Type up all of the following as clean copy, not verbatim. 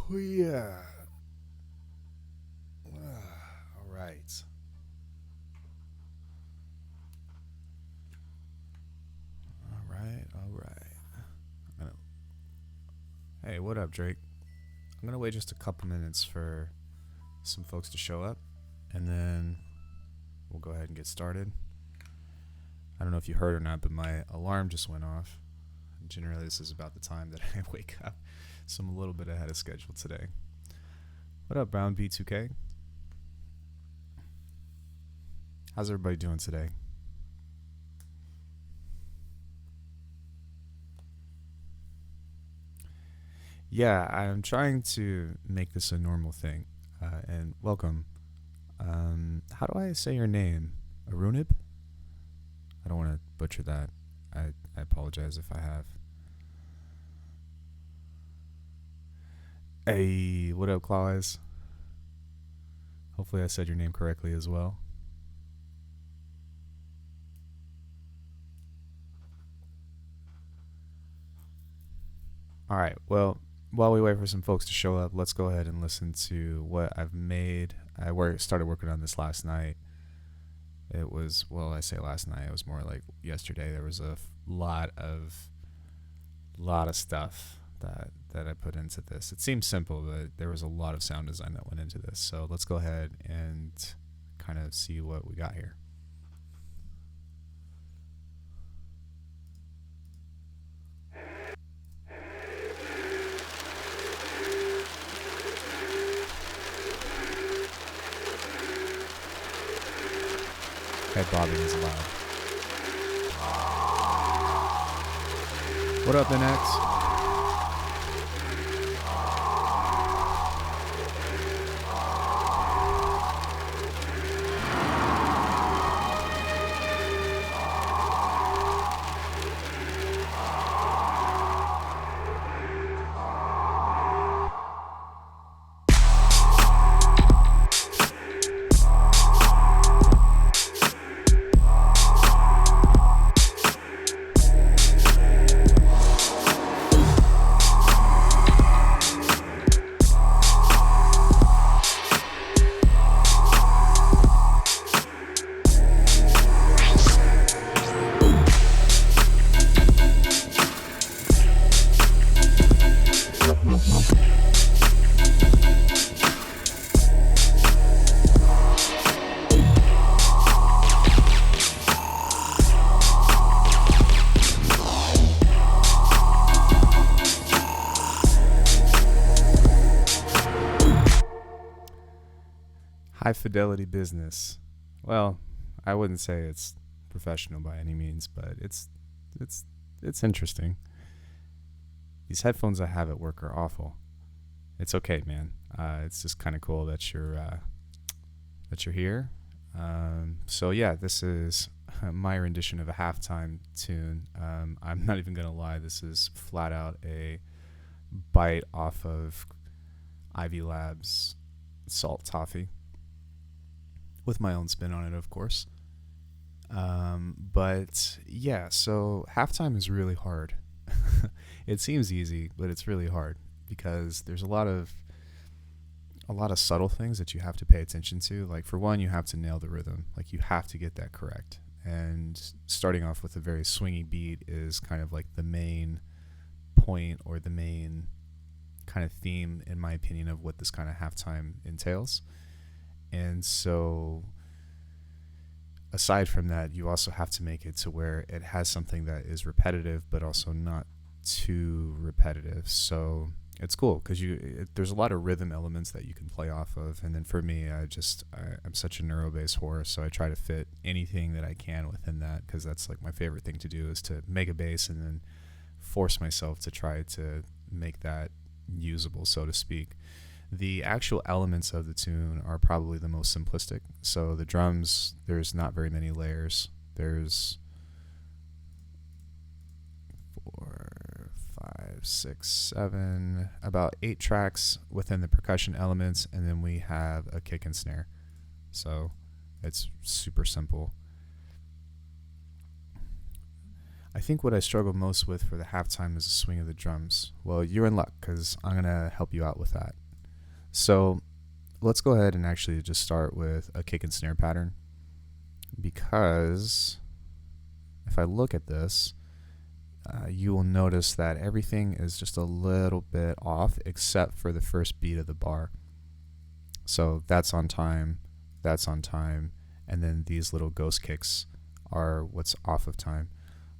Yeah. All right. All right. All right. Hey, what up, Drake? I'm gonna wait just a couple minutes for some folks to show up, and then we'll go ahead and get started. I don't know if you heard or not, but my alarm just went off. Generally, this is about the time that I wake up, so I'm a little bit ahead of schedule today. What up, Brown B2K? How's everybody doing today? Yeah, I'm trying to make this a normal thing. And welcome. How do I say your name? Arunib? I don't want to butcher that. I apologize if I have. Hey, what up, Claws? Hopefully, I said your name correctly as well. All right. Well, while we wait for some folks to show up, let's go ahead and listen to what I've made. Started working on this last night. It was, well, I say last night. It was more like yesterday. There was a lot of stuff that I put into this. It seems simple, but there was a lot of sound design that went into this. So let's go ahead and kind of see what we got here. Head bobbing is allowed. What up, NX? High fidelity business. Well, I wouldn't say it's professional by any means, but it's it's interesting. These headphones I have at work are awful. It's okay, man. It's just kind of cool that you're here. So yeah, this is my rendition of a halftime tune. I'm not even gonna lie. This is flat out a bite off of Ivy Labs Salt Toffee with my own spin on it, of course. But yeah, so halftime is really hard. It seems easy, but it's really hard because there's a lot of subtle things that you have to pay attention to. Like for one, you have to nail the rhythm. Like you have to get that correct. And starting off with a very swingy beat is kind of like the main point or the main kind of theme, in my opinion, of what this kind of halftime entails. And so aside from that, you also have to make it to where it has something that is repetitive, but also not too repetitive. So it's cool because there's a lot of rhythm elements that you can play off of. And then for me, I'm such a neuro bass whore, so I try to fit anything that I can within that because that's like my favorite thing to do is to make a bass and then force myself to try to make that usable, so to speak. The actual elements of the tune are probably the most simplistic. So the drums, there's not very many layers. There's 4, 5, 6, 7, about 8 tracks within the percussion elements, and then we have a kick and snare. So it's super simple. I think what I struggle most with for the halftime is the swing of the drums. Well, you're in luck because I'm going to help you out with that. So let's go ahead and actually just start with a kick and snare pattern, because if I look at this, you will notice that everything is just a little bit off except for the first beat of the bar. So that's on time, and then these little ghost kicks are what's off of time.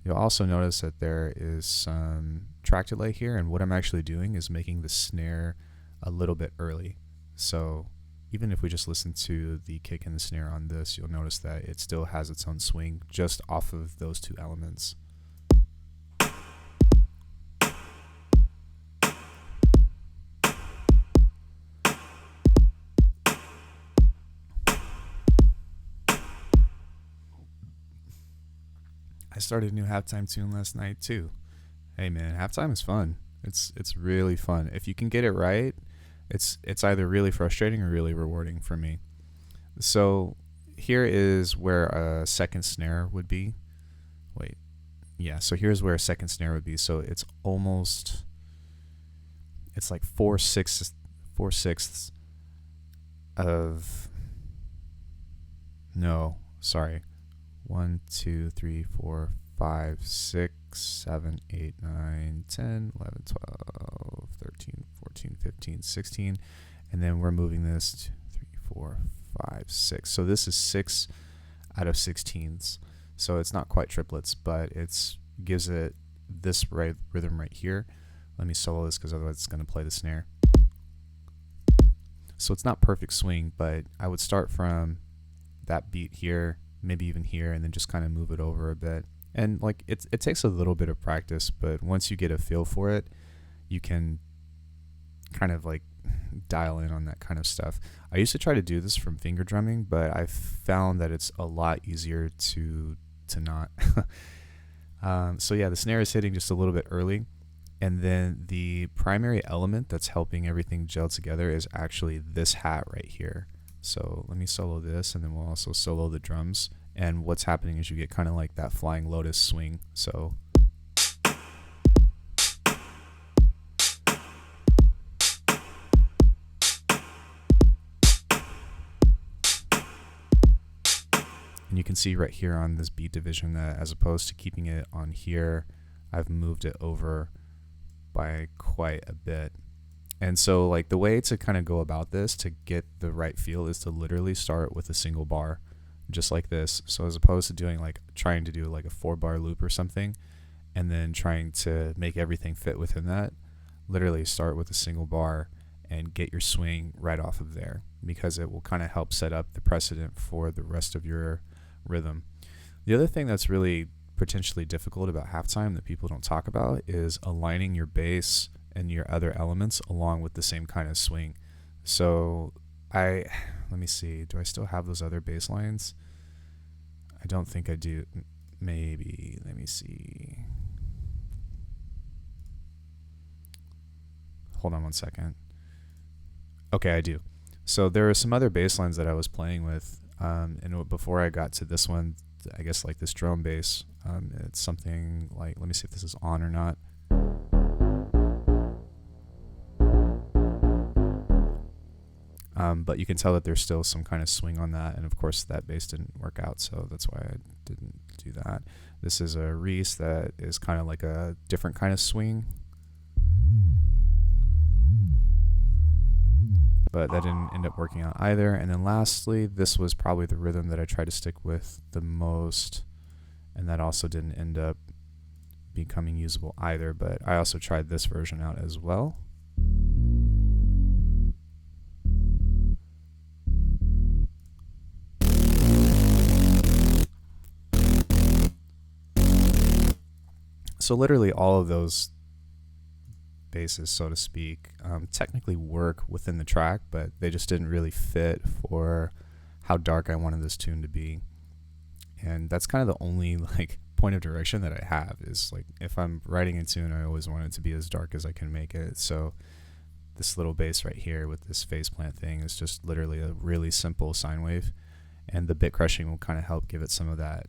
You'll also notice that there is some track delay here, and what I'm actually doing is making the snare a little bit early. So even if we just listen to the kick and the snare on this, you'll notice that it still has its own swing just off of those two elements. I started a new halftime tune last night too. Hey man, halftime is fun. It's really fun. If you can get it right, it's either really frustrating or really rewarding for me. So here is where a second snare would be. So here's where a second snare would be. So it's like 4/6 of, no, sorry. 1, 2, 3, 4, 5, 6, 7, 8, 9, 10, 11, 12, 13, 14, 15, 16. And then we're moving this to 3, 4, 5, 6. So this is 6 out of 16s. So it's not quite triplets, but it gives it this rhythm right here. Let me solo this because otherwise it's going to play the snare. So it's not perfect swing, but I would start from that beat here, maybe even here, and then just kind of move it over a bit. And like it takes a little bit of practice, but once you get a feel for it, you can kind of like dial in on that kind of stuff. I used to try to do this from finger drumming, but I found that it's a lot easier to not. So yeah, the snare is hitting just a little bit early, and then the primary element that's helping everything gel together is actually this hat right here. So let me solo this, and then we'll also solo the drums. And what's happening is you get kind of like that flying lotus swing. So and you can see right here on this beat division that as opposed to keeping it on here, I've moved it over by quite a bit. And so like the way to kind of go about this to get the right feel is to literally start with a single bar, just like this. So as opposed to doing like trying to do like a 4-bar loop or something and then trying to make everything fit within that, literally start with a single bar and get your swing right off of there, because it will kind of help set up the precedent for the rest of your rhythm. The other thing that's really potentially difficult about halftime that people don't talk about is aligning your bass and your other elements along with the same kind of swing. So let me see, do I still have those other bass lines? I don't think I do. Maybe, let me see. Hold on one second. Okay, I do. So there are some other bass lines that I was playing with, and before I got to this one, I guess like this drone bass, it's something like, let me see if this is on or not. But you can tell that there's still some kind of swing on that, and of course that bass didn't work out, so that's why I didn't do that. This is a Reese that is kind of like a different kind of swing, but that didn't end up working out either. And then lastly, this was probably the rhythm that I tried to stick with the most, and that also didn't end up becoming usable either, but I also tried this version out as well. So literally all of those basses, so to speak, technically work within the track, but they just didn't really fit for how dark I wanted this tune to be. And that's kind of the only like point of direction that I have, is like if I'm writing a tune, I always want it to be as dark as I can make it. So this little bass right here with this phase plant thing is just literally a really simple sine wave, and the bit crushing will kind of help give it some of that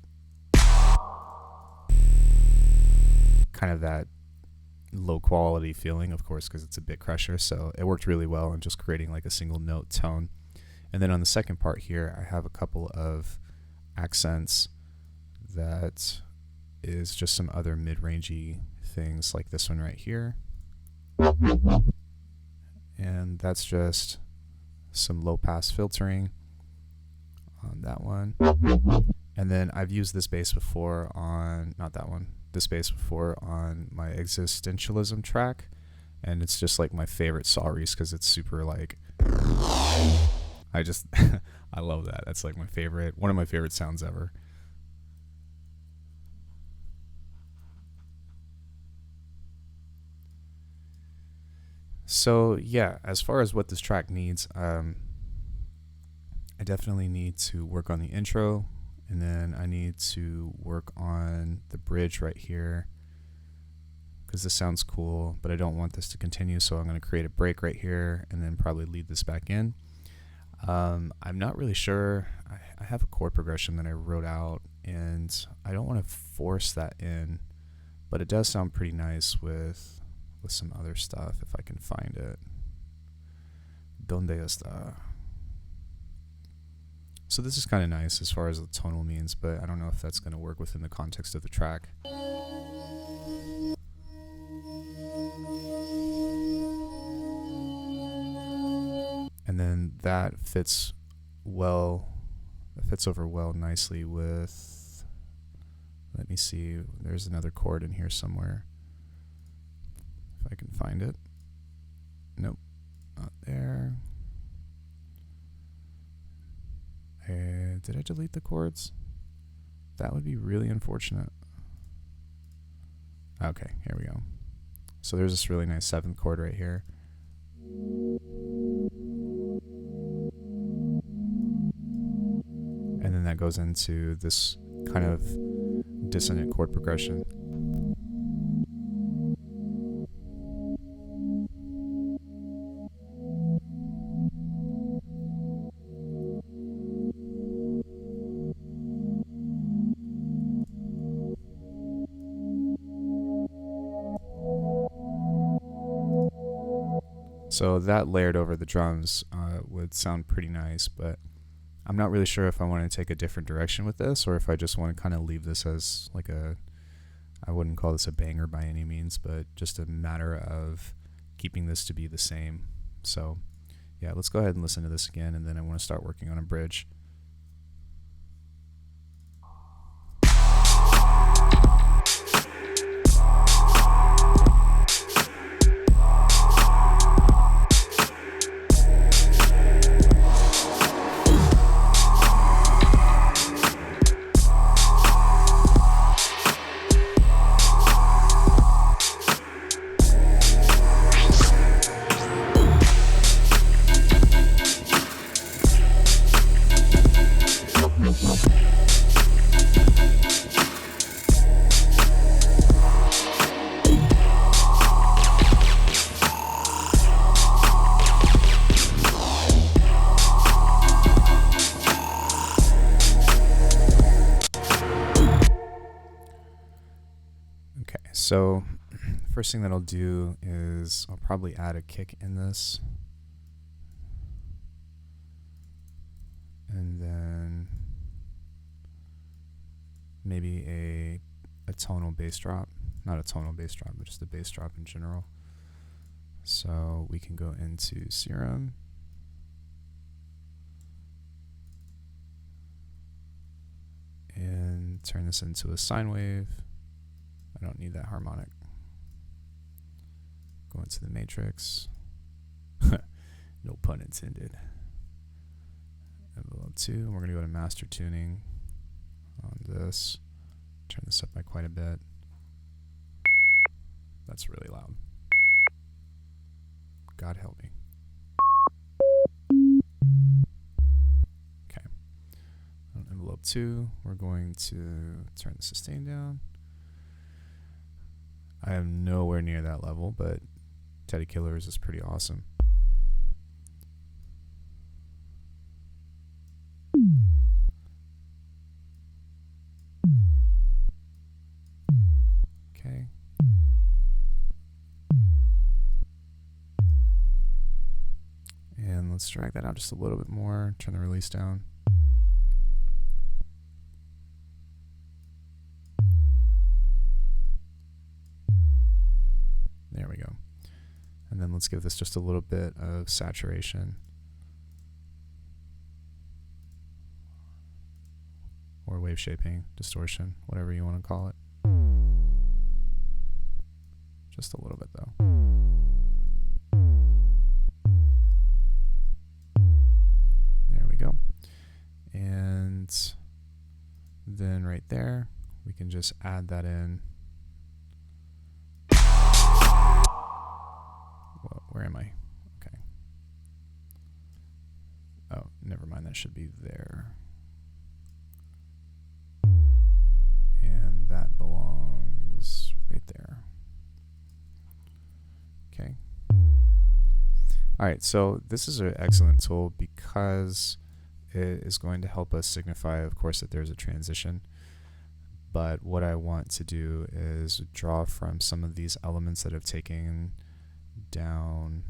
kind of that low quality feeling, of course, because it's a bit crusher. So it worked really well in just creating like a single note tone. And then on the second part here, I have a couple of accents that is just some other mid-rangey things like this one right here. And that's just some low pass filtering on that one. And then I've used this bass before on, not that one, this bass before on my existentialism track. And it's just like my favorite Saw-Reese because it's super like, I just, I love that. That's like my favorite, one of my favorite sounds ever. So yeah, as far as what this track needs, I definitely need to work on the intro, and then I need to work on the bridge right here because this sounds cool, but I don't want this to continue, so I'm going to create a break right here and then probably lead this back in. I'm not really sure. I have a chord progression that I wrote out, and I don't want to force that in, but it does sound pretty nice with some other stuff if I can find it. Donde está? So this is kind of nice as far as the tonal means, but I don't know if that's going to work within the context of the track. And then that fits well, it fits over well nicely with, let me see, there's another chord in here somewhere. If I can find it. Nope, not there. Did I delete the chords? That would be really unfortunate. Okay, here we go. So there's this really nice 7th chord right here. And then that goes into this kind of dissonant chord progression. So that layered over the drums would sound pretty nice, but I'm not really sure if I want to take a different direction with this or if I just want to kind of leave this as like a, I wouldn't call this a banger by any means, but just a matter of keeping this to be the same. So yeah, let's go ahead and listen to this again, and then I want to start working on a bridge. So first thing that I'll do is I'll probably add a kick in this. And then maybe a tonal bass drop. Not a tonal bass drop, but just a bass drop in general. So we can go into Serum. And turn this into a sine wave. I don't need that harmonic. Go into the matrix. No pun intended. Envelope 2. And we're going to go to master tuning on this. Turn this up by quite a bit. That's really loud. God help me. Okay. On envelope 2, we're going to turn the sustain down. I am nowhere near that level, but Teddy Killers is pretty awesome. Okay. let's drag that out just a little bit more. Turn the release down. There we go. And then let's give this just a little bit of saturation. Or wave shaping, distortion, whatever you want to call it. Just a little bit though. There we go. And then right there, we can just add that in. Well, where am I? Okay. Oh, never mind. That should be there. And that belongs right there. Okay. All right, so this is an excellent tool because it is going to help us signify, of course, that there's a transition. But what I want to do is draw from some of these elements that I've taken down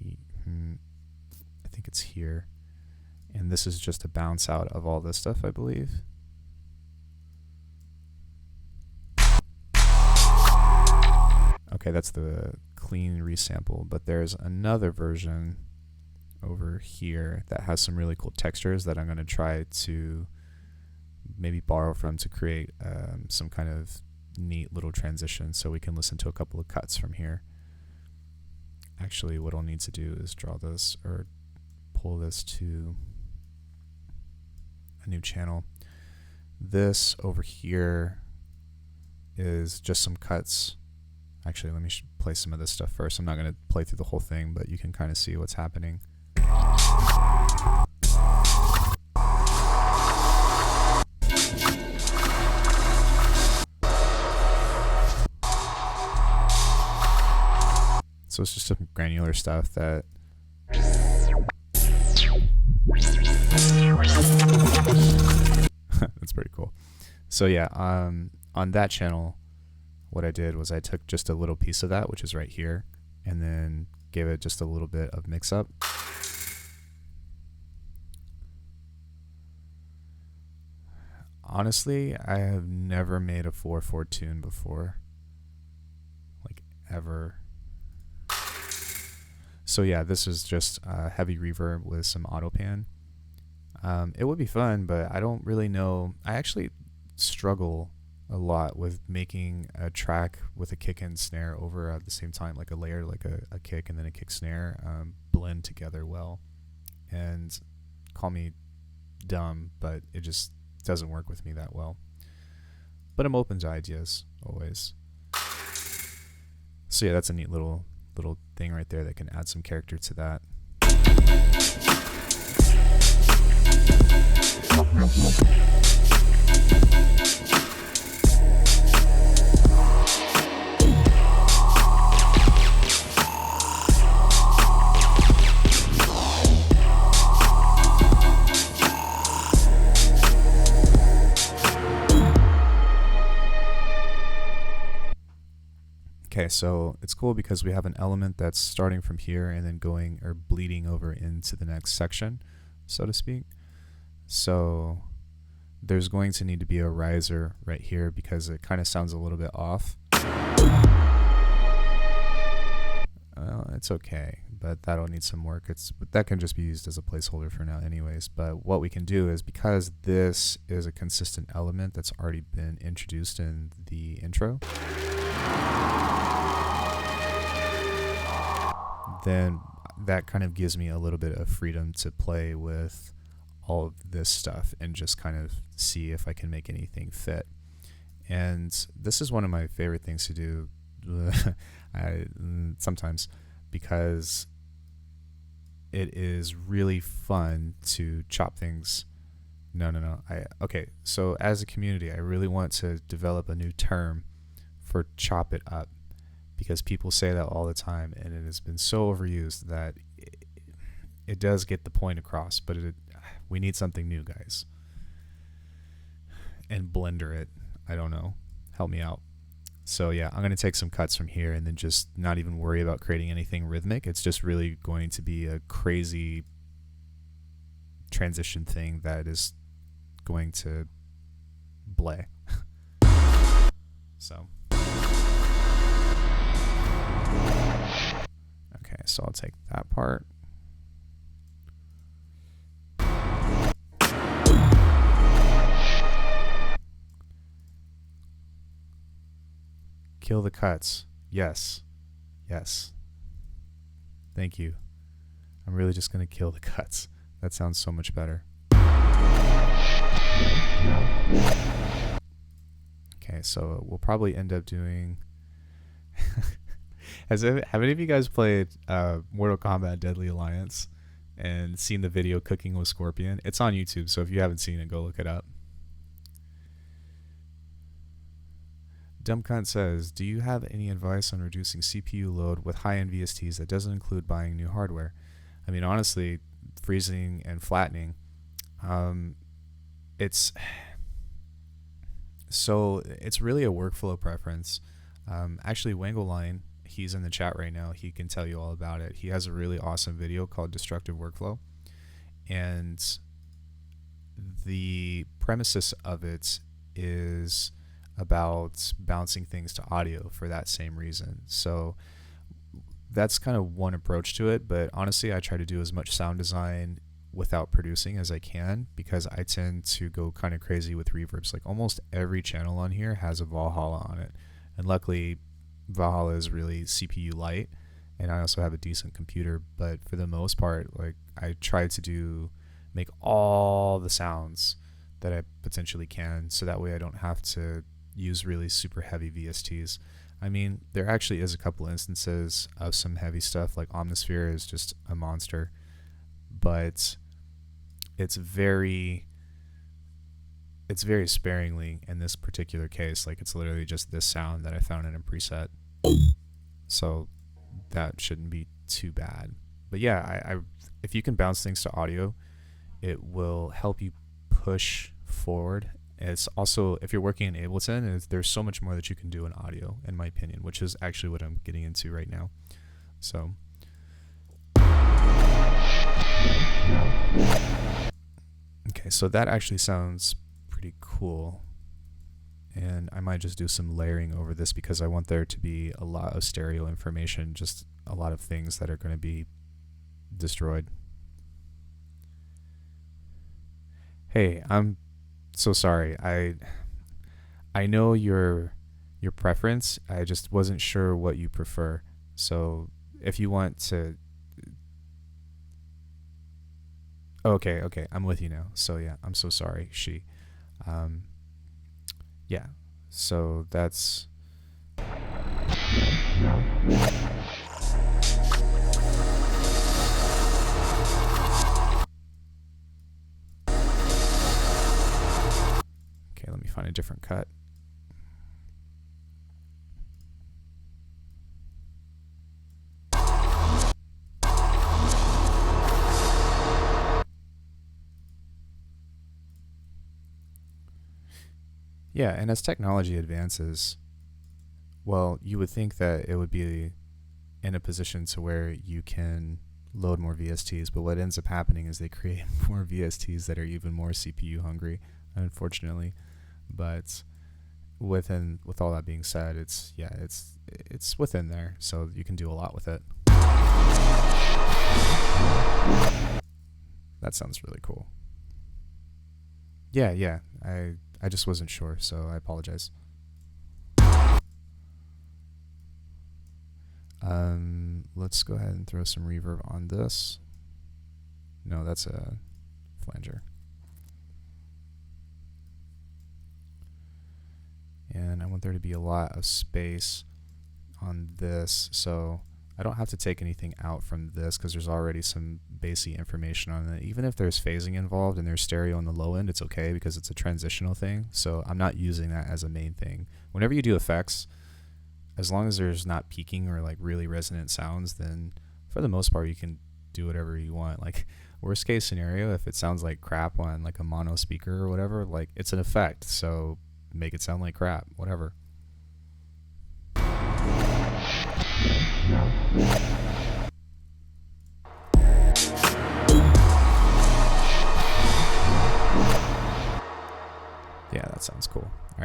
I think it's here. And this is just a bounce out of all this stuff, I believe. Okay, that's the clean resample, but there's another version over here that has some really cool textures that I'm going to try to maybe borrow from to create some kind of neat little transition so we can listen to a couple of cuts from here. Actually, what I'll need to do is draw this or pull this to a new channel. This over here is just some cuts. Actually, let me play some of this stuff first. I'm not going to play through the whole thing, but you can kind of see what's happening. So it's just some granular stuff that that's pretty cool. So yeah, on that channel, what I did was I took just a little piece of that, which is right here, and then gave it just a little bit of mix up. Honestly, I have never made a 4/4 tune before, like ever. So yeah, this is just heavy reverb with some auto pan. It would be fun, but I don't really know. I actually struggle a lot with making a track with a kick and snare over at the same time, like a layer, like a kick and then a kick snare, blend together well. And call me dumb, but it just doesn't work with me that well. But I'm open to ideas always. So yeah, that's a neat little thing right there that can add some character to that. Okay, so it's cool because we have an element that's starting from here and then going or bleeding over into the next section, so to speak. So there's going to need to be a riser right here because it kind of sounds a little bit off. It's okay, but that'll need some work. That can just be used as a placeholder for now anyways. But what we can do is, because this is a consistent element that's already been introduced in the intro, then that kind of gives me a little bit of freedom to play with all of this stuff and just kind of see if I can make anything fit. And this is one of my favorite things to do sometimes, because it is really fun to chop things. Okay, so as a community, I really want to develop a new term for chop it up, because people say that all the time and it has been so overused that it does get the point across, but we need something new, guys. And Blender it, I don't know, help me out. So yeah, I'm going to take some cuts from here and then just not even worry about creating anything rhythmic. It's just really going to be a crazy transition thing that is going to blay. So okay, so I'll take that part. Kill the cuts. Yes. Yes. Thank you. I'm really just going to kill the cuts. That sounds so much better. Okay, so we'll probably end up doing... have any of you guys played Mortal Kombat Deadly Alliance and seen the video Cooking with Scorpion? It's on YouTube, so if you haven't seen it, go look it up. Dumb Cunt says, do you have any advice on reducing CPU load with high-end VSTs that doesn't include buying new hardware? I mean, honestly, freezing and flattening, it's really a workflow preference. Actually, Wangoline, he's in the chat right now. He can tell you all about it. He has a really awesome video called Destructive Workflow. And the premises of it is about bouncing things to audio for that same reason. So that's kind of one approach to it, but honestly I try to do as much sound design without producing as I can, because I tend to go kind of crazy with reverbs. Like almost every channel on here has a Valhalla on it, and luckily Valhalla is really CPU light, and I also have a decent computer, but for the most part, like I try to make all the sounds that I potentially can, so that way I don't have to use really super heavy VSTs. I mean, there actually is a couple instances of some heavy stuff, like Omnisphere is just a monster, but it's very sparingly in this particular case. Like it's literally just this sound that I found in a preset, so that shouldn't be too bad. But yeah, I if you can bounce things to audio, it will help you push forward. It's also, if you're working in Ableton, there's so much more that you can do in audio, in my opinion, which is actually what I'm getting into right now. So okay, so that actually sounds pretty cool, and I might just do some layering over this because I want there to be a lot of stereo information, just a lot of things that are going to be destroyed. Hey, I'm so sorry. I know your preference. I just wasn't sure what you prefer. So if you want to... Okay, I'm with you now. So yeah, I'm so sorry, she. Yeah, so that's... Okay, let me find a different cut. Yeah, and as technology advances, well, you would think that it would be in a position to where you can load more VSTs, but what ends up happening is they create more VSTs that are even more CPU hungry, unfortunately. But with all that being said, it's within there, so you can do a lot with it. That sounds really cool. Yeah, I just wasn't sure, so I apologize. Let's go ahead and throw some reverb on this. No, that's a flanger. And I want there to be a lot of space on this, so I don't have to take anything out from this because there's already some bassy information on it. Even if there's phasing involved and there's stereo on the low end, it's okay because it's a transitional thing, so I'm not using that as a main thing. Whenever you do effects, as long as there's not peaking or like really resonant sounds, then for the most part you can do whatever you want. Like worst case scenario, if it sounds like crap on like a mono speaker or whatever, like it's an effect, so make it sound like crap, whatever.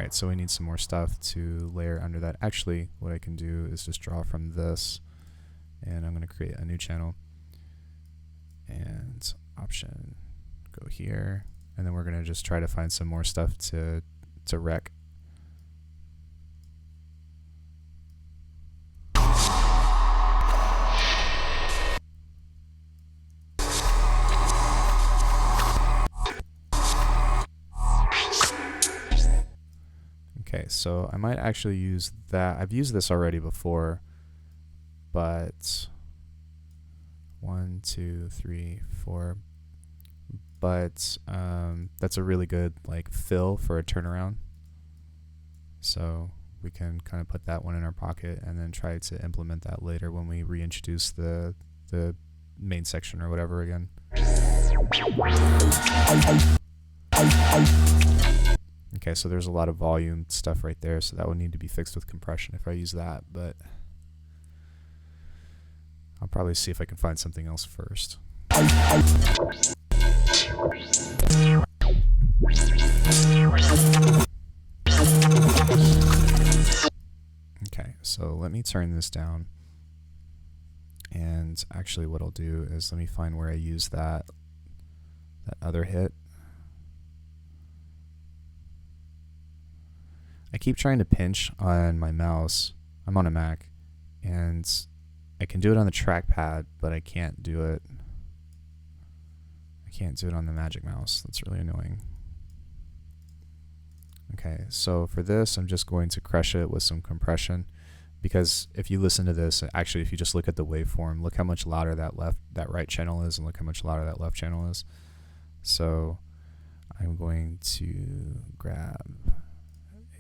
Alright, so we need some more stuff to layer under that. Actually, what I can do is just draw from this, and I'm going to create a new channel. And option, go here, and then we're going to just try to find some more stuff to rec. Okay, so I might actually use that. I've used this already before, but 1, 2, 3, 4. But that's a really good like fill for a turnaround. So we can kind of put that one in our pocket and then try to implement that later when we reintroduce the main section or whatever again. Okay, so there's a lot of volume stuff right there, so that would need to be fixed with compression if I use that, but I'll probably see if I can find something else first. Okay, so let me turn this down, and actually what I'll do is let me find where I use that other hit. I keep trying to pinch on my mouse. I'm on a Mac, and I can do it on the trackpad, but I can't do it. I can't do it on the Magic Mouse. That's really annoying. Okay, so for this, I'm just going to crush it with some compression, because if you listen to this, actually, if you just look at the waveform, look how much louder that right channel is, and look how much louder that left channel is. So I'm going to grab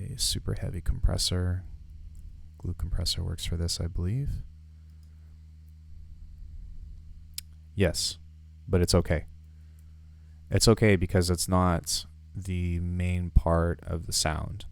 a super heavy compressor. Glue compressor works for this, I believe. Yes, but it's okay. It's okay because it's not the main part of the sound.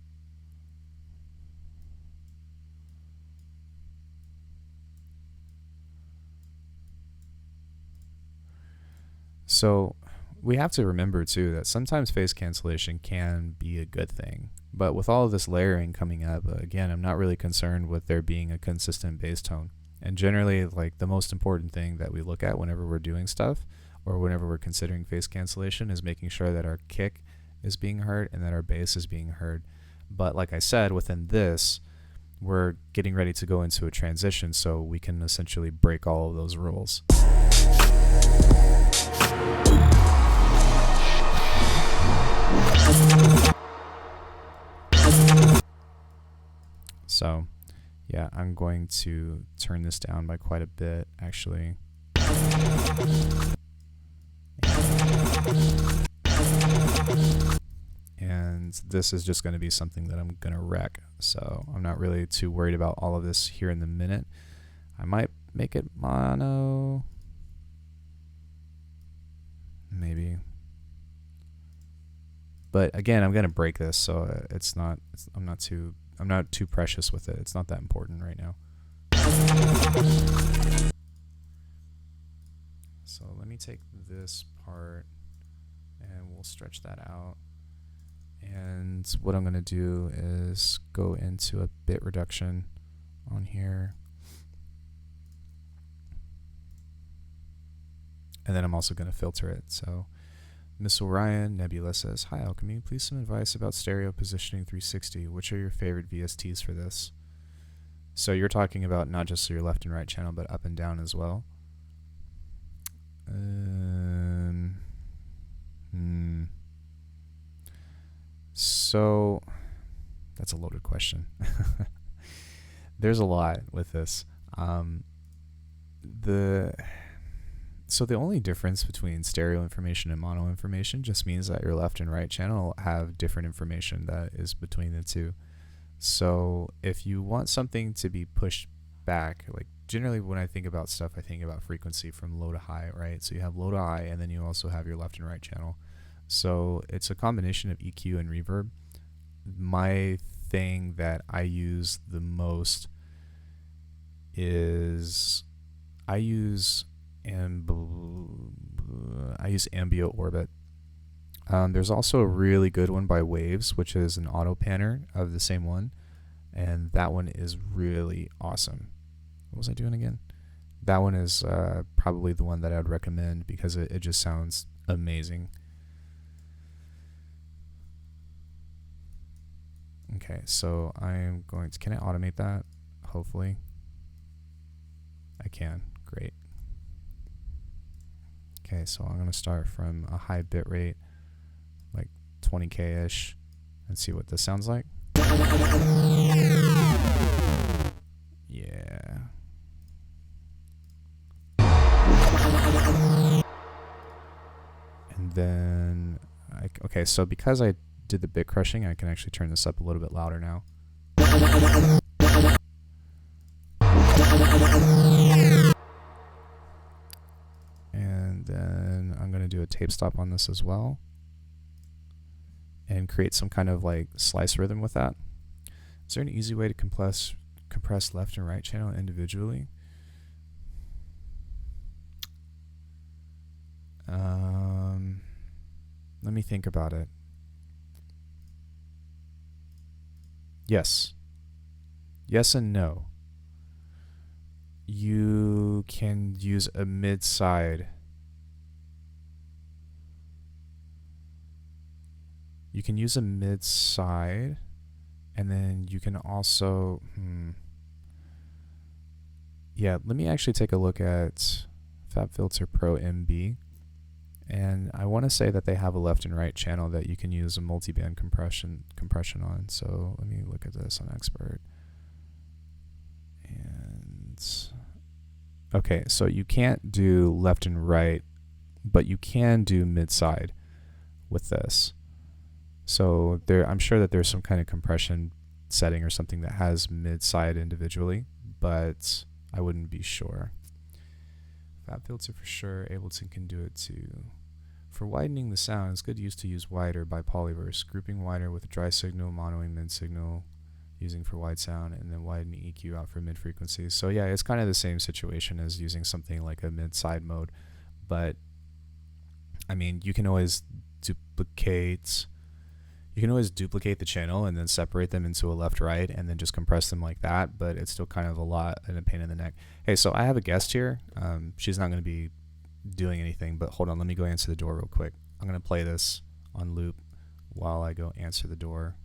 So we have to remember too that sometimes phase cancellation can be a good thing. But with all of this layering coming up, again, I'm not really concerned with there being a consistent bass tone. And generally, like, the most important thing that we look at whenever we're doing stuff or whenever we're considering phase cancellation is making sure that our kick is being heard and that our bass is being heard. But like I said, within this, we're getting ready to go into a transition, so we can essentially break all of those rules. So yeah, I'm going to turn this down by quite a bit, actually. And this is just going to be something that I'm going to wreck, so I'm not really too worried about all of this here in the minute. I might make it mono, maybe. But again, I'm going to break this, so I'm not too precious with it. It's not that important right now. So let me take this part and we'll stretch that out. And what I'm going to do is go into a bit reduction on here. And then I'm also going to filter it. So Miss Orion Nebula says, "Hi Alchemy, please some advice about stereo positioning 360. Which are your favorite VSTs for this?" So you're talking about not just your left and right channel, but up and down as well. So that's a loaded question. There's a lot with this. So the only difference between stereo information and mono information just means that your left and right channel have different information that is between the two. So if you want something to be pushed back, like generally when I think about stuff, I think about frequency from low to high, right? So you have low to high, and then you also have your left and right channel. So it's a combination of EQ and reverb. My thing that I use the most is I use Ambio Orbit. There's also a really good one by Waves, which is an auto panner of the same one, and that one is really awesome. What was I doing again? That one is probably the one that I would recommend because it just sounds amazing. Okay, so I'm going to, can I automate that? Hopefully. I can, great. Okay, so I'm going to start from a high bit rate, like 20K-ish, and see what this sounds like. Yeah. And then, okay, so because I did the bit crushing, I can actually turn this up a little bit louder now. And then I'm going to do a tape stop on this as well and create some kind of like slice rhythm with that. Is there an easy way to compress left and right channel individually? Let me think about it. Yes. Yes and no. You can use a mid-side. You can use a mid-side, and then you can also, yeah, let me actually take a look at FabFilter Pro MB. And I want to say that they have a left and right channel that you can use a multi-band compression on. So let me look at this on Expert. And okay, so you can't do left and right, but you can do mid-side with this. So I'm sure that there's some kind of compression setting or something that has mid-side individually, but I wouldn't be sure. FabFilter for sure. Ableton can do it too. For widening the sound, it's good to use wider by Polyverse. Grouping wider with dry signal, monoing mid signal, using for wide sound, and then widen EQ out for mid frequencies. So yeah, it's kind of the same situation as using something like a mid-side mode, but I mean, you can always duplicate the channel and then separate them into a left-right and then just compress them like that, but it's still kind of a lot and a pain in the neck. Hey, so I have a guest here. She's not going to be doing anything, but hold on, let me go answer the door real quick. I'm going to play this on loop while I go answer the door.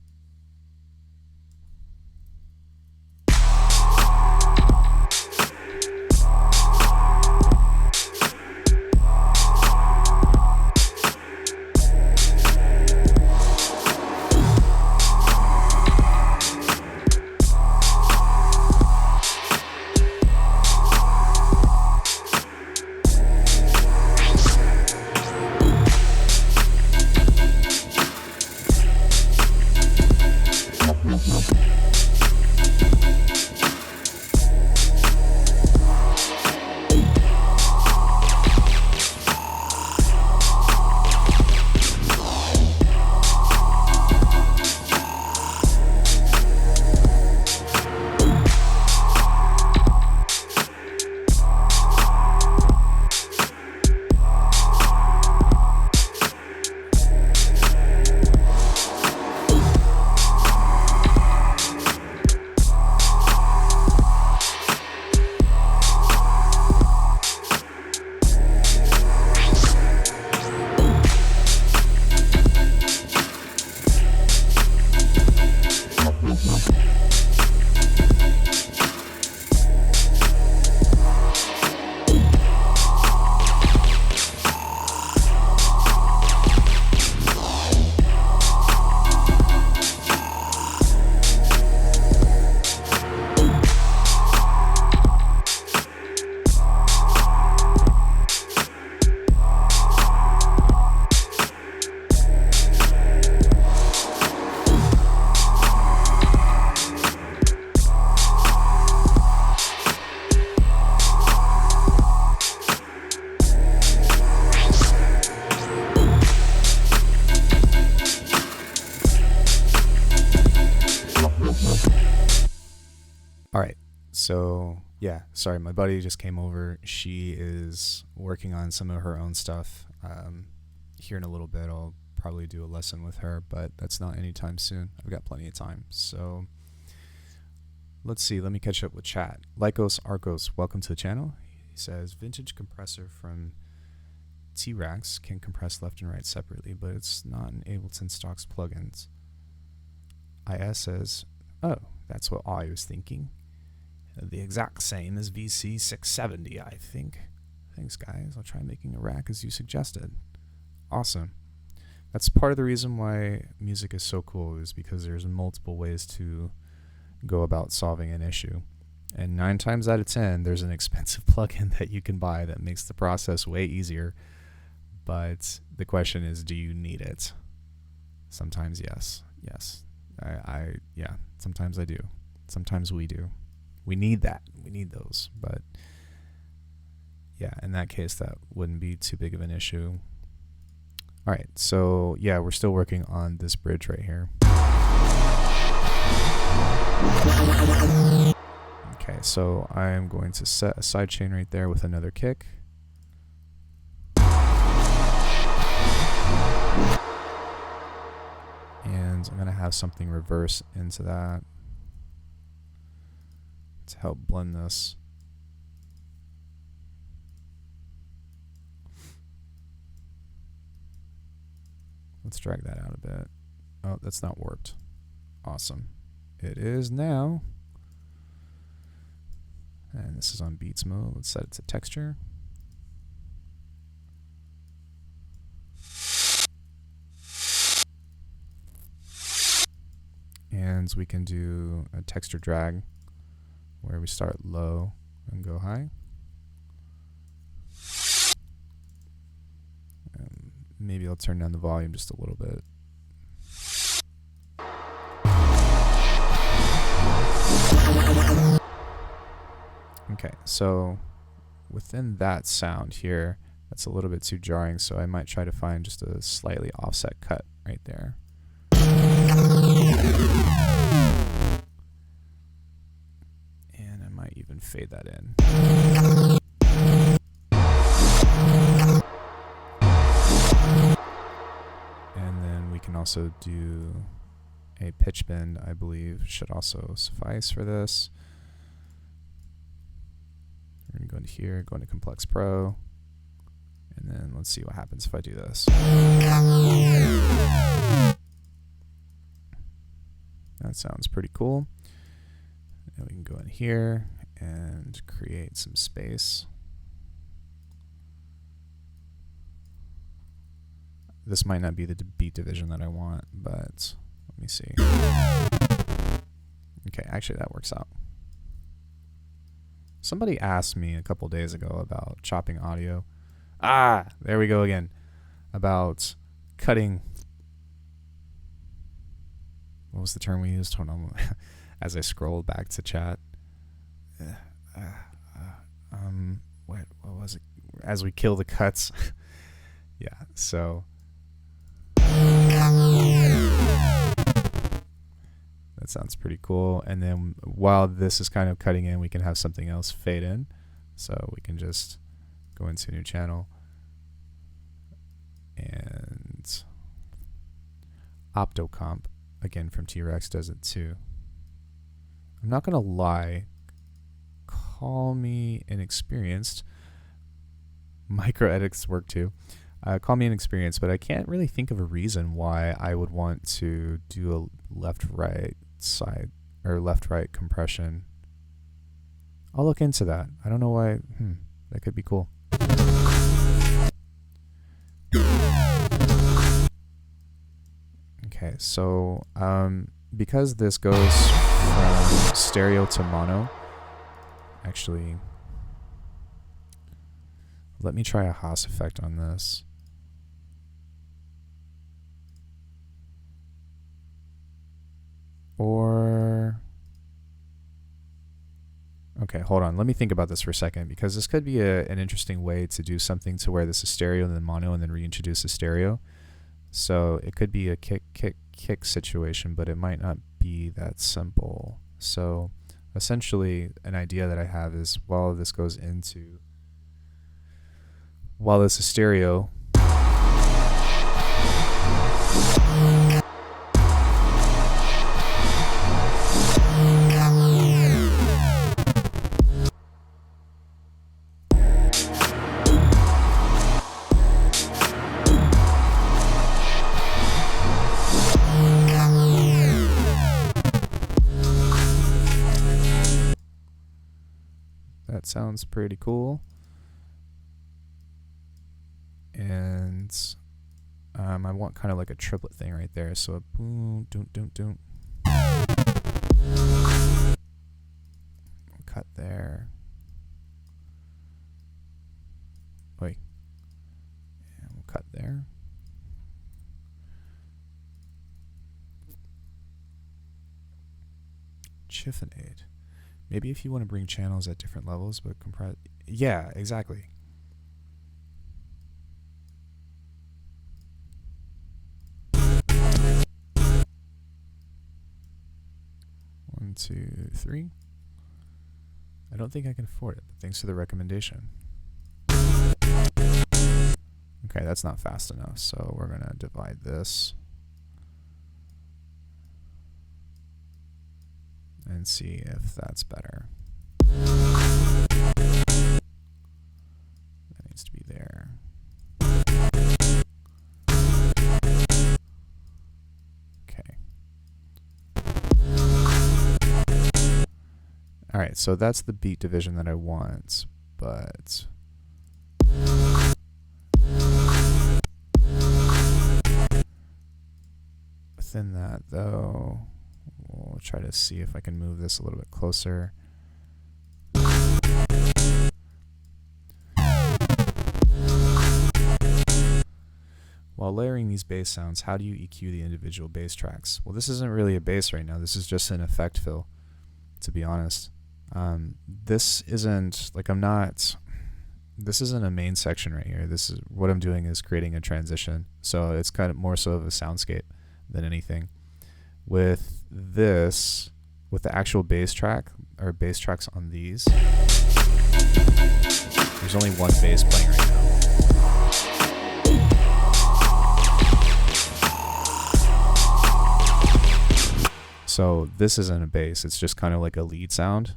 So yeah, sorry, my buddy just came over. She is working on some of her own stuff. Here in a little bit, I'll probably do a lesson with her, but that's not anytime soon. I've got plenty of time. So let's see. Let me catch up with chat. Lycos Arcos, welcome to the channel. He says, vintage compressor from T-Rex can compress left and right separately, but it's not in Ableton Stocks plugins. IS says, oh, that's what I was thinking. The exact same as VC670, I think. Thanks, guys. I'll try making a rack as you suggested. Awesome. That's part of the reason why music is so cool, is because there's multiple ways to go about solving an issue. And 9 times out of 10, there's an expensive plugin that you can buy that makes the process way easier. But the question is, do you need it? Sometimes yes. Yes. Yeah, sometimes I do. Sometimes we do. We need that. We need those. But yeah, in that case, that wouldn't be too big of an issue. All right, so yeah, we're still working on this bridge right here. Okay, so I'm going to set a sidechain right there with another kick. And I'm going to have something reverse into that to help blend this. Let's drag that out a bit. Oh, that's not warped. Awesome. It is now. And this is on beats mode. Let's set it to texture. And we can do a texture drag where we start low and go high. And maybe I'll turn down the volume just a little bit. Okay, so within that sound here, that's a little bit too jarring, so I might try to find just a slightly offset cut right there. And I might even fade that in. And then we can also do a pitch bend, I believe, should also suffice for this. We're going to go into here, go into Complex Pro, and then let's see what happens if I do this. That sounds pretty cool. And we can go in here and create some space. This might not be the beat division that I want, but let me see. Okay, actually that works out. Somebody asked me a couple days ago about chopping audio. Ah, there we go again. About cutting. What was the term we used? Hold on. As I scroll back to chat. What was it? As we kill the cuts. Yeah, so. That sounds pretty cool. And then while this is kind of cutting in, we can have something else fade in. So we can just go into a new channel. And Optocomp, again from T-Rex, does it too. I'm not going to lie. Call me inexperienced. Micro edits work too. Call me inexperienced, but I can't really think of a reason why I would want to do a left-right side or left-right compression. I'll look into that. I don't know why. That could be cool. Okay, so because this goes from stereo to mono, actually, let me try a Haas effect on this. Or, okay, hold on. Let me think about this for a second, because this could be an interesting way to do something to where this is stereo and then mono and then reintroduce a stereo. So it could be a kick situation, but it might not be that simple. So essentially an idea that I have is while this is stereo, sounds pretty cool. And I want kind of like a triplet thing right there. So a boom, doom, doom, doom. Cut there. Wait. And we'll cut there. Chiffonade. Maybe if you want to bring channels at different levels, but compress. Yeah, exactly. One, two, three. I don't think I can afford it, but thanks for the recommendation. Okay, that's not fast enough, so we're going to divide this and see if that's better. That needs to be there. Okay. All right, so that's the beat division that I want, but within that, though, we'll try to see if I can move this a little bit closer. While layering these bass sounds, how do you EQ the individual bass tracks? Well, this isn't really a bass right now. This is just an effect fill, to be honest. This isn't, like, this isn't a main section right here. This is, what I'm doing is creating a transition. So it's kind of more so of a soundscape than anything. With this, with the actual bass track, or bass tracks on these, there's only one bass playing right now. So this isn't a bass, it's just kind of like a lead sound.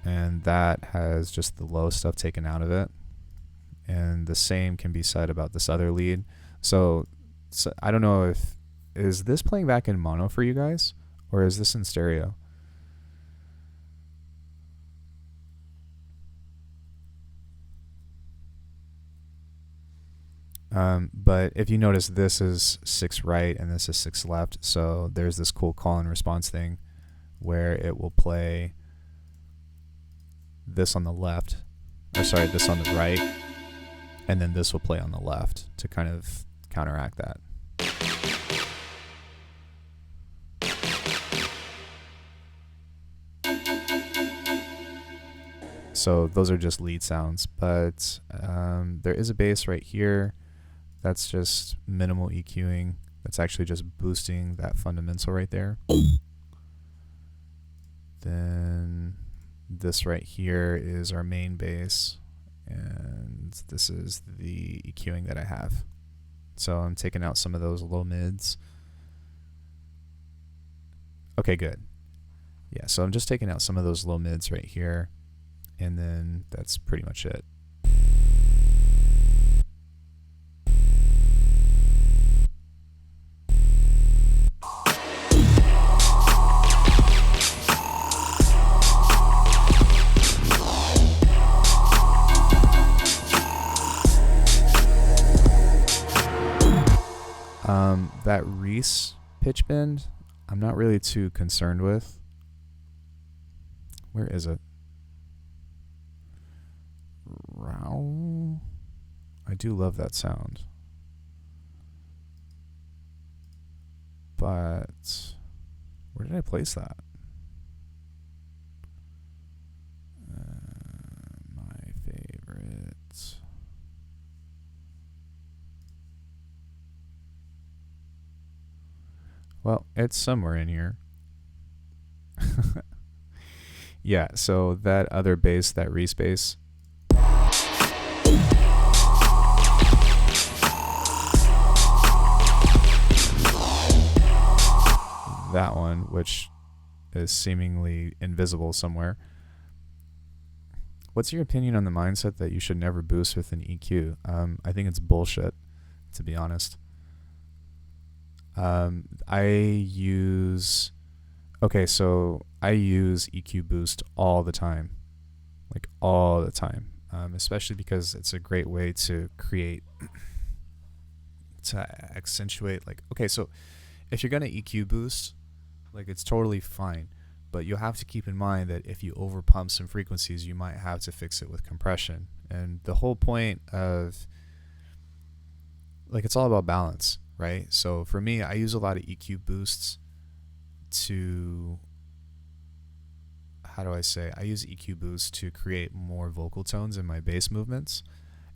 And that has just the low stuff taken out of it. And the same can be said about this other lead. So I don't know if, is this playing back in mono for you guys? Or is this in stereo? But if you notice, this is 6 right and this is 6 left. So there's this cool call and response thing where it will play this on the left, or sorry, this on the right, and then this will play on the left to kind of counteract that. So those are just lead sounds, but there is a bass right here. That's just minimal EQing. That's actually just boosting that fundamental right there. Then this right here is our main bass, and this is the EQing that I have. So I'm taking out some of those low mids. Okay, good. Yeah, so I'm just taking out some of those low mids right here, and then that's pretty much it. That Reese pitch bend, I'm not really too concerned with. Where is it? Row. I do love that sound. But where did I place that? My favorite. Well, it's somewhere in here. Yeah, so that other bass, that Reese bass, that one, which is seemingly invisible somewhere. What's your opinion on the mindset that you should never boost with an EQ? I think it's bullshit, to be honest. I use Okay, so I use EQ Boost all the time, like all the time, especially because it's a great way to accentuate. Like, okay, so if you're gonna EQ boost, like it's totally fine, but you'll have to keep in mind that if you overpump some frequencies, you might have to fix it with compression. And the whole point of, like, it's all about balance, right? So for me, I use a lot of EQ boosts to, how do I say, I use EQ boosts to create more vocal tones in my bass movements.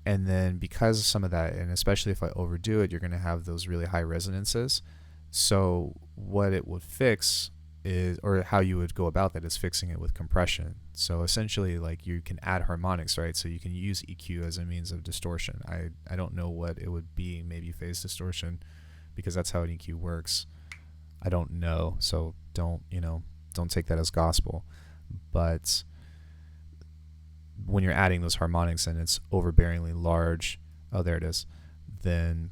And then because of some of that, and especially if I overdo it, you're going to have those really high resonances. So what it would fix is, or how you would go about that, is fixing it with compression. So essentially, like, you can add harmonics, right? So you can use EQ as a means of distortion. I don't know what it would be, maybe phase distortion, because that's how an EQ works. I don't know, so don't take that as gospel. But when you're adding those harmonics and it's overbearingly large, oh, there it is, then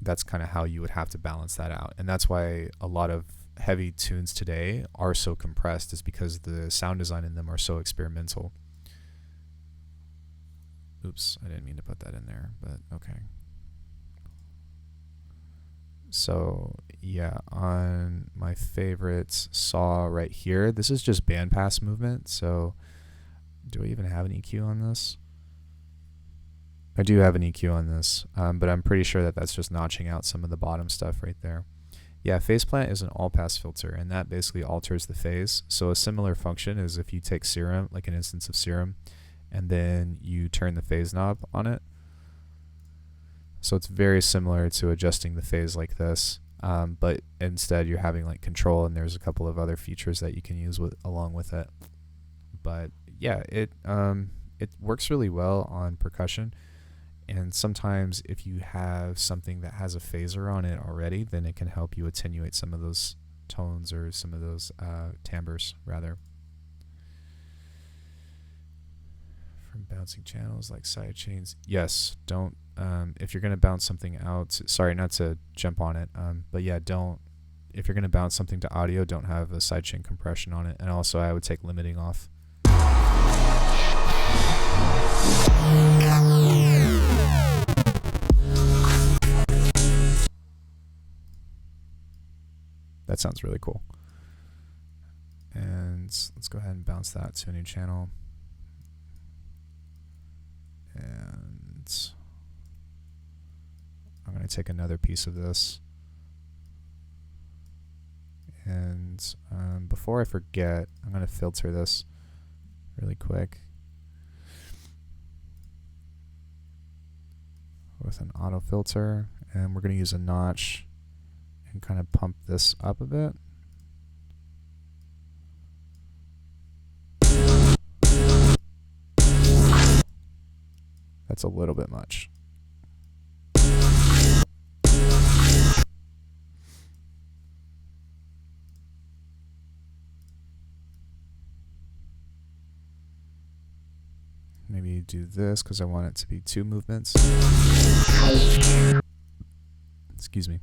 that's kind of how you would have to balance that out. And that's why a lot of heavy tunes today are so compressed, is because the sound design in them are so experimental. Oops, I didn't mean to put that in there, but okay. So yeah, on my favorite saw right here, this is just bandpass movement. So do I even have an EQ on this? I do have an EQ on this, but I'm pretty sure that that's just notching out some of the bottom stuff right there. Yeah, phase plant is an all-pass filter, and that basically alters the phase. So a similar function is if you take Serum, like an instance of Serum, and then you turn the phase knob on it. So it's very similar to adjusting the phase like this, but instead you're having like control, and there's a couple of other features that you can use along with it. But yeah, it works really well on percussion. And sometimes if you have something that has a phaser on it already, then it can help you attenuate some of those tones, or some of those timbres rather. From bouncing channels like side chains, yes, don't, if you're going to bounce something out, sorry, not to jump on it, but yeah, don't, if you're going to bounce something to audio, don't have a sidechain compression on it. And also I would take limiting off. That sounds really cool. And let's go ahead and bounce that to a new channel. And I'm going to take another piece of this. And before I forget, I'm going to filter this really quick with an auto filter. And we're going to use a notch and kind of pump this up a bit. That's a little bit much. Maybe do this because I want it to be 2 movements. Excuse me.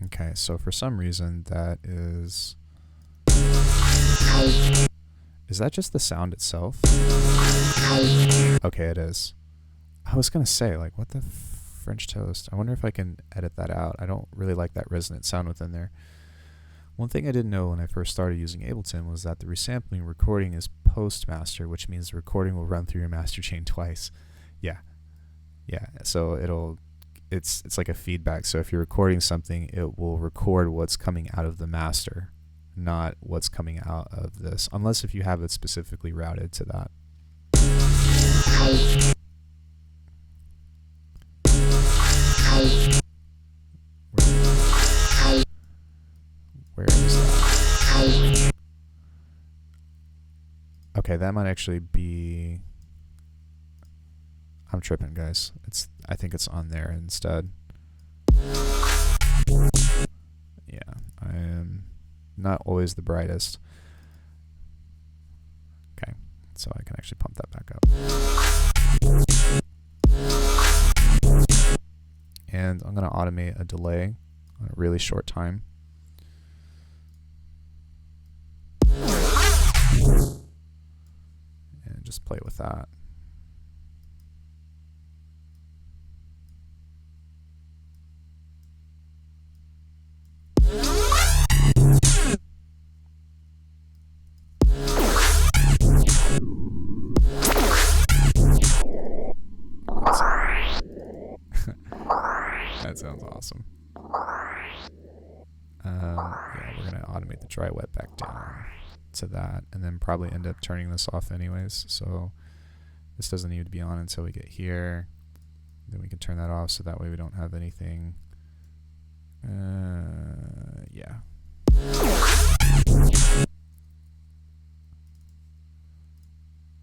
Okay, so for some reason that is that just the sound itself? Okay, it is. I was gonna say, like, what the French toast? I wonder if I can edit that out. I don't really like that resonant sound within there. One thing I didn't know when I first started using Ableton was that the resampling recording is post-master, which means the recording will run through your master chain twice. Yeah. So it's like a feedback. So if you're recording something, it will record what's coming out of the master, not what's coming out of this, unless if you have it specifically routed to that. Where is that? Okay, that might actually be... I'm tripping, guys. I think it's on there instead. Yeah, I am not always the brightest. Okay, so I can actually pump that back up. and I'm going to automate a delay on a really short time. And just play with that. That sounds awesome. Yeah, we're going to automate the dry wet back down to that, and then probably end up turning this off anyways. So this doesn't need to be on until we get here. Then we can turn that off so that way we don't have anything. Yeah.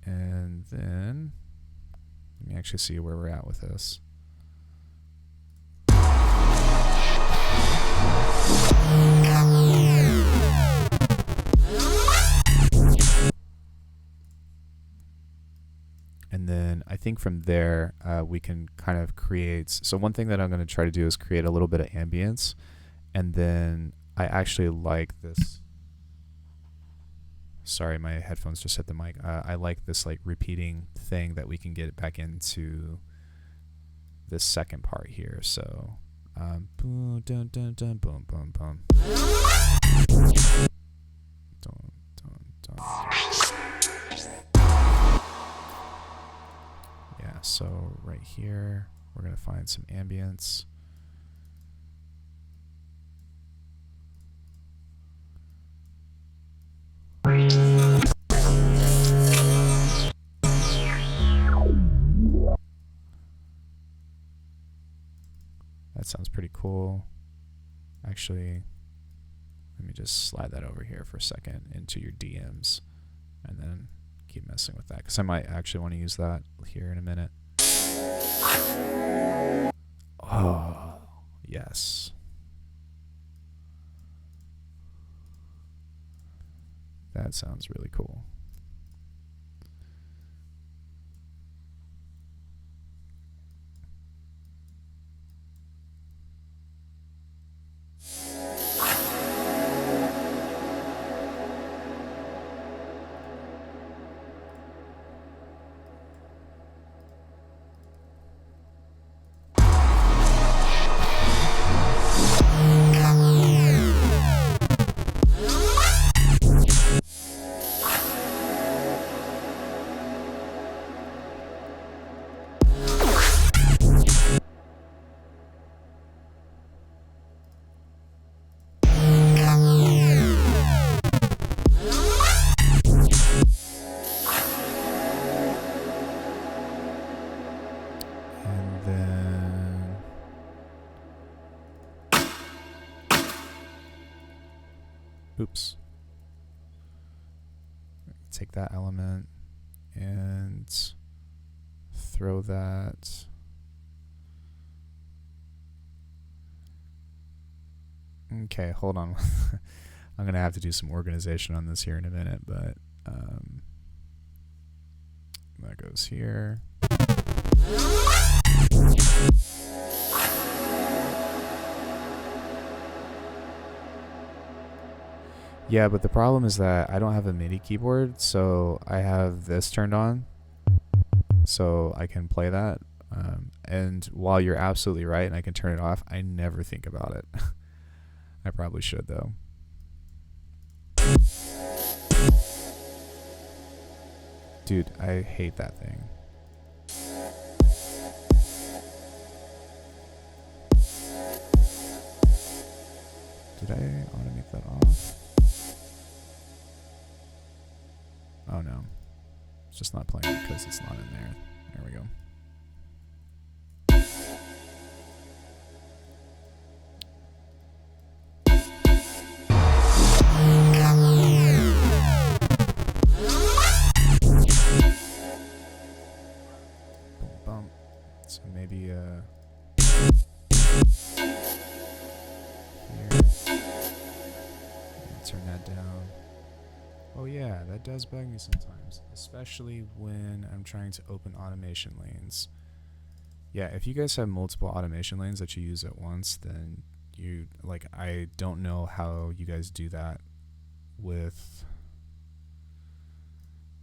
And then let me actually see where we're at with this. And then I think from there we can kind of create. So one thing that I'm going to try to do is create a little bit of ambience, and then I actually like this. Sorry, my headphones just hit the mic. I like this like repeating thing that we can get back into this second part here. So boom, dun, dun, dun, boom, boom, boom. Dun, dun, dun. Yeah, so right here we're gonna find some ambience. That sounds pretty cool. Actually, let me just slide that over here for a second into your DMs and then keep messing with that, because I might actually want to use that here in a minute. Oh, yes. That sounds really cool. Oops. Take that element and throw that. Okay, hold on. I'm going to have to do some organization on this here in a minute, but that goes here. Yeah, but the problem is that I don't have a MIDI keyboard, so I have this turned on so I can play that. And while you're absolutely right and I can turn it off, I never think about it. I probably should, though. Dude, I hate that thing. Did I automate that off? Oh no. It's just not playing because it's not in there. There we go. Boom, bump. So maybe here. Turn that down. Oh yeah, that does bug me sometimes, especially when I'm trying to open automation lanes. Yeah, if you guys have multiple automation lanes that you use at once, then I don't know how you guys do that with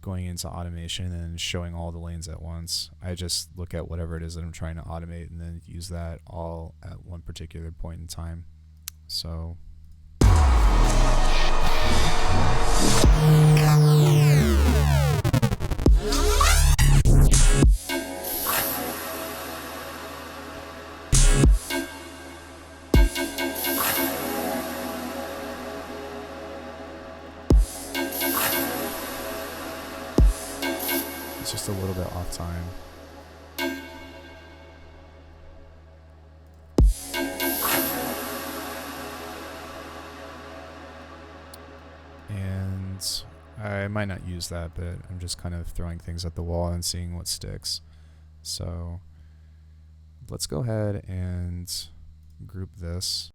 going into automation and showing all the lanes at once. I just look at whatever it is that I'm trying to automate and then use that all at one particular point in time. So it's just a little bit off time. And I might not use that, but I'm just kind of throwing things at the wall and seeing what sticks. So let's go ahead and group this.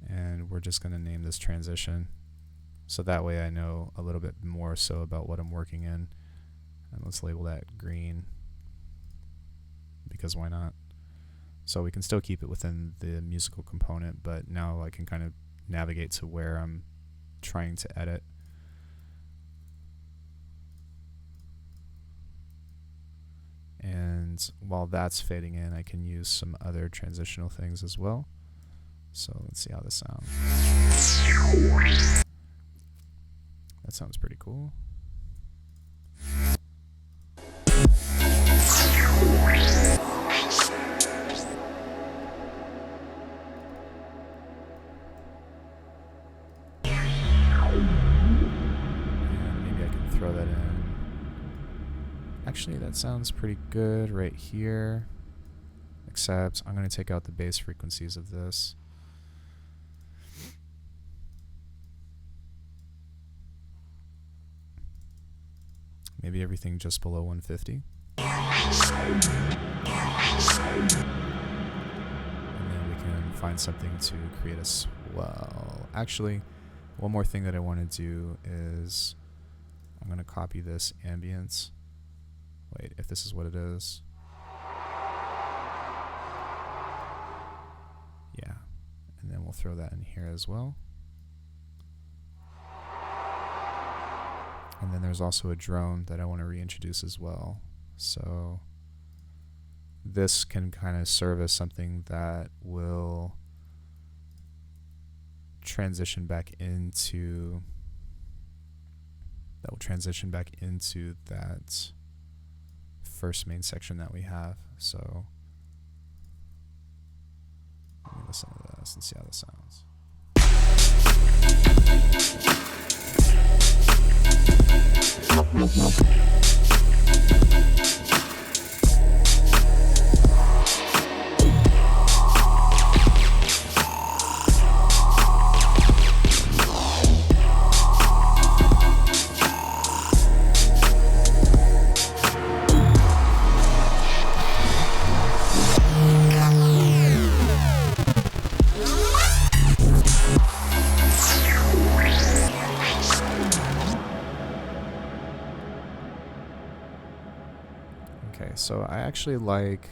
And we're just going to name this transition. So that way I know a little bit more so about what I'm working in. And let's label that green, because why not? So we can still keep it within the musical component, but now I can kind of navigate to where I'm trying to edit. And while that's fading in, I can use some other transitional things as well. So let's see how this sounds. That sounds pretty cool. Throw that in. Actually, that sounds pretty good right here, except I'm going to take out the bass frequencies of this. Maybe everything just below 150. And then we can find something to create a swell. Actually, one more thing that I want to do is I'm going to copy this ambience. Wait, if this is what it is. Yeah. And then we'll throw that in here as well. And then there's also a drone that I want to reintroduce as well. So this can kind of serve as something that will transition back into that first main section that we have. So let me listen to this and see how this sounds. So I actually like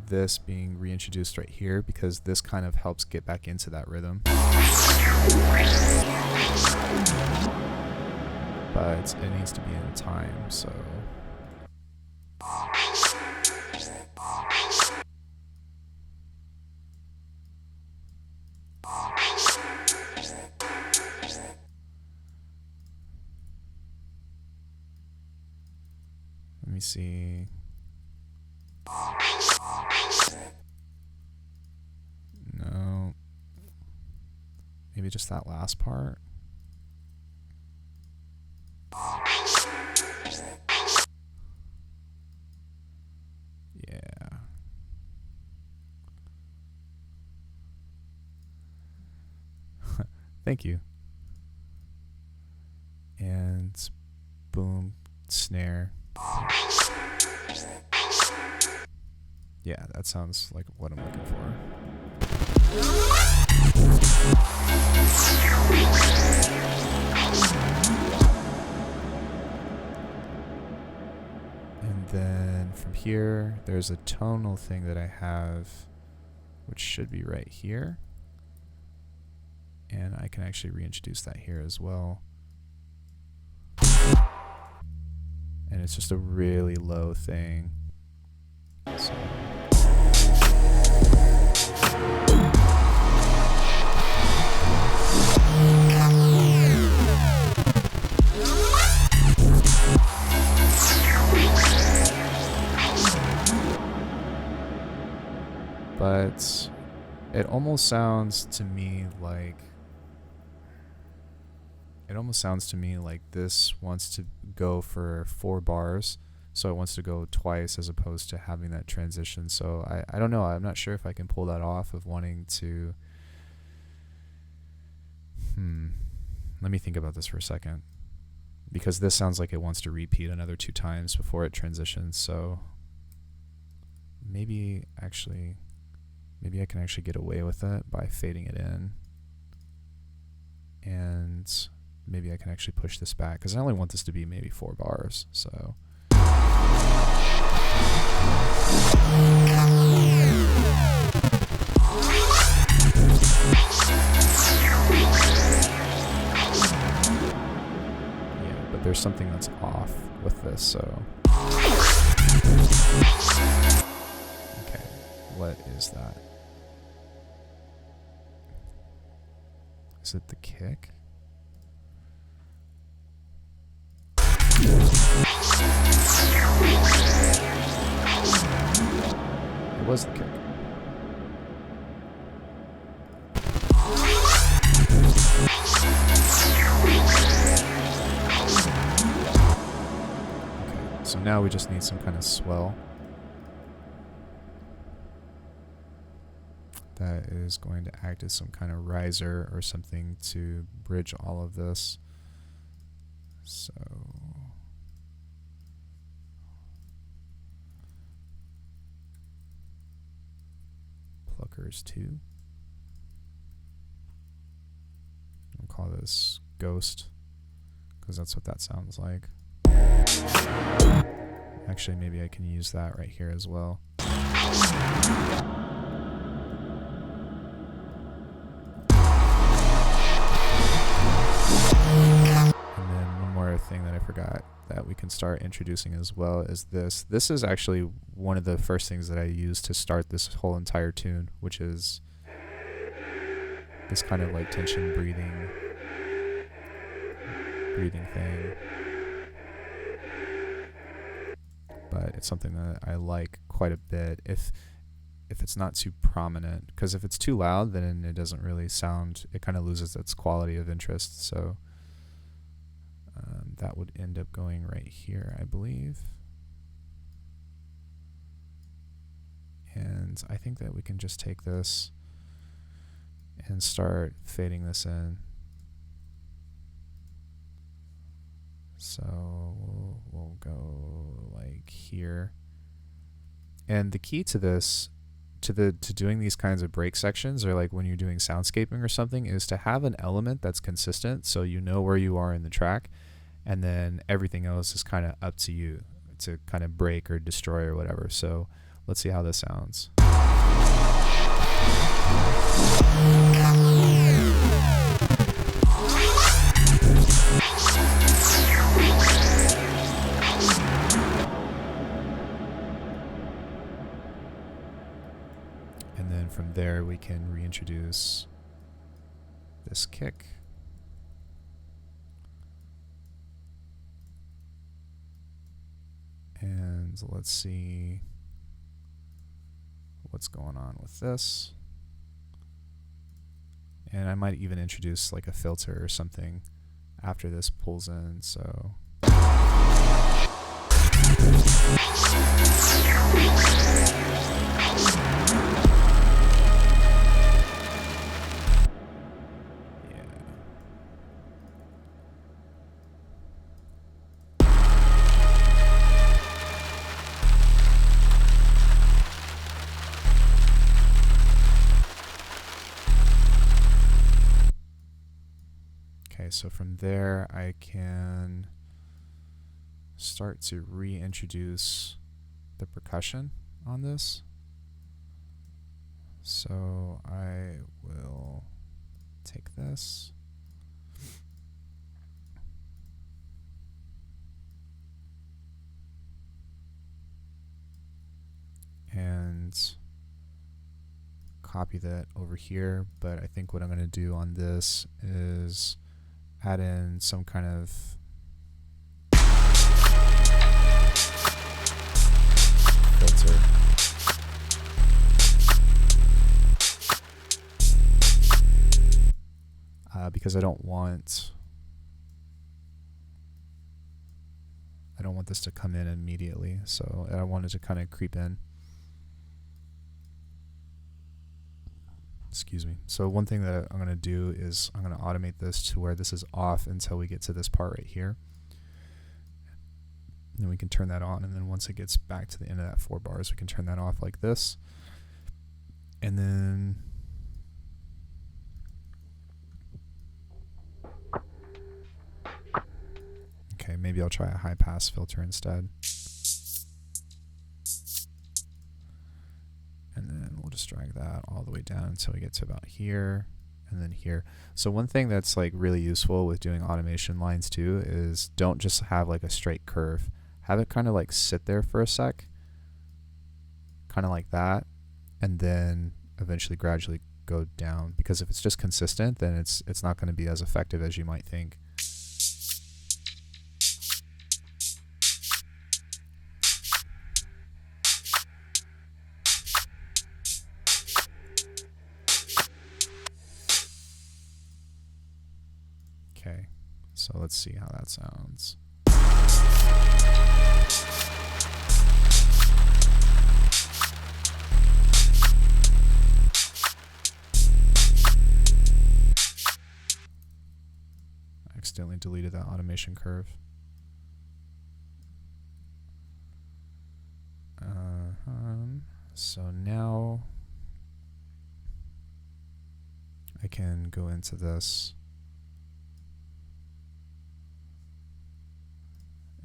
this being reintroduced right here because this kind of helps get back into that rhythm. But it needs to be in time, so let me see. No. Maybe just that last part. Yeah. Thank you. And boom, snare. Yeah, that sounds like what I'm looking for. then from here, there's a tonal thing that I have, which should be right here. And I can actually reintroduce that here as well. And it's just a really low thing. So. But it almost sounds to me like this wants to go for 4 bars, so it wants to go twice as opposed to having that transition. So I don't know, I'm not sure if I can pull that off of wanting to let me think about this for a second, because this sounds like it wants to repeat another 2 times before it transitions. So maybe I can actually get away with it by fading it in, and maybe I can actually push this back, because I only want this to be maybe 4 bars. So yeah, but there's something that's off with this, so okay, what is that? Is it the kick? It was the kick. Okay, so now we just need some kind of swell that is going to act as some kind of riser or something to bridge all of this. So Pluckers 2. We'll call this Ghost, because that's what that sounds like. Actually, maybe I can use that right here as well. Thing that I forgot that we can start introducing as well is this. This is actually one of the first things that I use to start this whole entire tune, which is this kind of like tension breathing thing. But it's something that I like quite a bit if it's not too prominent, because if it's too loud, then it doesn't really sound, it kind of loses its quality of interest. So that would end up going right here, I believe. And I think that we can just take this and start fading this in. So we'll go like here. And the key to this, to doing these kinds of break sections, or like when you're doing soundscaping or something, is to have an element that's consistent, so you know where you are in the track, and then everything else is kind of up to you to kind of break or destroy or whatever. So let's see how this sounds. And then from there we can reintroduce this kick. And let's see what's going on with this. And I might even introduce like a filter or something after this pulls in, so. So from there I can start to reintroduce the percussion on this. So I will take this. And copy that over here, but I think what I'm going to do on this is add in some kind of filter. Because I don't want this to come in immediately, so I want it to kind of creep in. Excuse me. So one thing that I'm going to do is I'm going to automate this to where this is off until we get to this part right here. And then we can turn that on, and then once it gets back to the end of that 4 bars, we can turn that off like this. And then okay, maybe I'll try a high pass filter instead. And then we'll just drag that all the way down until we get to about here and then here. So one thing that's like really useful with doing automation lines too is don't just have like a straight curve. Have it kind of like sit there for a sec, kind of like that, and then eventually gradually go down, because if it's just consistent, then it's not going to be as effective as you might think. Okay, so let's see how that sounds. I accidentally deleted that automation curve. So now I can go into this